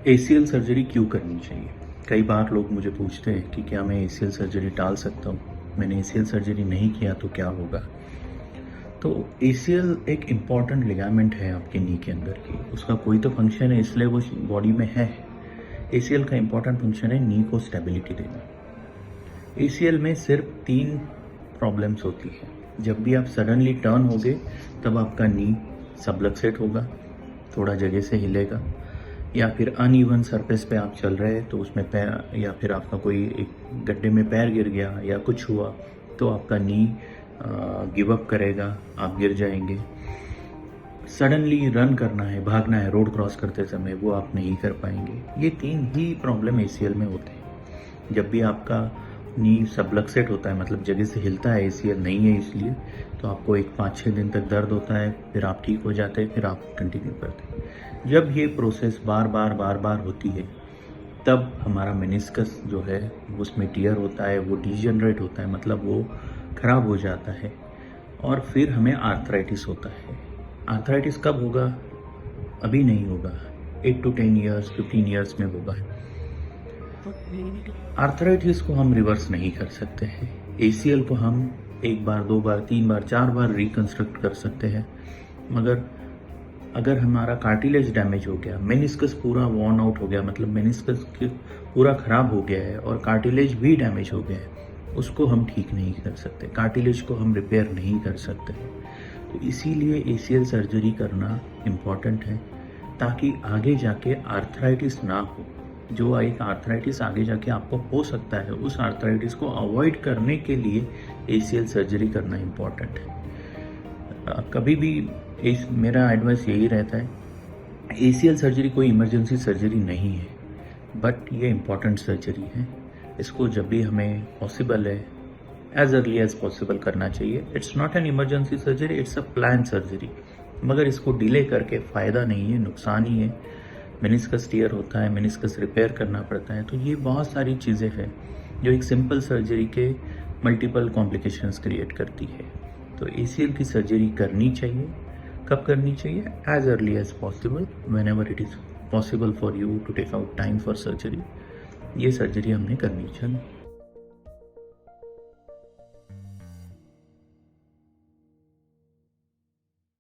ACL surgery क्यों करनी चाहिए? कई बार लोग मुझे पूछते हैं कि क्या मैं एसीएल सर्जरी टाल सकता हूँ? मैंने एसीएल सर्जरी नहीं किया तो क्या होगा? तो एसीएल एक इम्पॉर्टेंट लिगामेंट है आपके नी के अंदर की। उसका कोई तो फंक्शन है, इसलिए वो बॉडी में है। एसीएल का इम्पॉर्टेंट फंक्शन है नी को स्टेबिलिटी देना। एसीएल में सिर्फ 3 प्रॉब्लम्स होती है। जब भी आप सडनली टर्न होगे तब आपका नी सबलक्सेट होगा, थोड़ा जगह से हिलेगा, या फिर अनइवन सरफेस पे आप चल रहे हैं तो उसमें पैर, या फिर आपका कोई एक गड्ढे में पैर गिर गया या कुछ हुआ तो आपका नी गिव अप करेगा, आप गिर जाएंगे। सडनली रन करना है, भागना है रोड क्रॉस करते समय, वो आप नहीं कर पाएंगे। ये 3 ही प्रॉब्लम एसीएल में होते हैं। जब भी आपका नी सबलक्सेट होता है, मतलब जगह से हिलता है, एसीएल नहीं है इसलिए, तो आपको एक 5-6 दिन तक दर्द होता है, फिर आप ठीक हो जाते हैं, फिर आप कंटिन्यू करते हैं। जब ये प्रोसेस बार बार होती है तब हमारा मेनिस्कस जो है उसमें टियर होता है, वो डिजनरेट होता है, मतलब वो खराब हो जाता है, और फिर हमें आर्थराइटिस होता है। आर्थराइटिस कब होगा? अभी नहीं होगा, 8 to 10 ईयर्स, 15 ईयर्स में होगा। आर्थराइटिस को हम रिवर्स नहीं कर सकते हैं। एसीएल को हम 1 बार, 2 बार, 3 बार, 4 बार रिकंस्ट्रक्ट कर सकते हैं, मगर अगर हमारा कार्टिलेज डैमेज हो गया, मेनिस्कस पूरा वॉर्न आउट हो गया, मतलब मेनिस्कस पूरा खराब हो गया है और कार्टिलेज भी डैमेज हो गया है, उसको हम ठीक नहीं कर सकते, कार्टिलेज को हम रिपेयर नहीं कर सकते। तो इसीलिए एसीएल सर्जरी करना इम्पॉर्टेंट है, ताकि आगे जाके आर्थराइटिस ना हो। जो एक आर्थराइटिस आगे जाके आपको हो सकता है, उस आर्थराइटिस को अवॉइड करने के लिए एसीएल सर्जरी करना इम्पॉर्टेंट है। कभी भी मेरा एडवाइस यही रहता है, एसीएल सर्जरी कोई इमरजेंसी सर्जरी नहीं है, बट ये इम्पॉर्टेंट सर्जरी है। इसको जब भी हमें पॉसिबल है, एज अर्ली एज पॉसिबल करना चाहिए। It's not an emergency surgery, it's a plan surgery, मगर इसको डिले करके फ़ायदा नहीं है, नुकसान ही है। मेनिस्कस टियर होता है, मेनिस्कस रिपेयर करना पड़ता है, तो ये बहुत सारी चीज़ें हैं जो एक सिंपल सर्जरी के मल्टीपल कॉम्प्लिकेशंस क्रिएट करती है। तो एसीएल की सर्जरी करनी चाहिए। कब करनी चाहिए? As early as possible, whenever it is possible for you to take out time for surgery. ये सर्जरी हमने करनी चाहिए।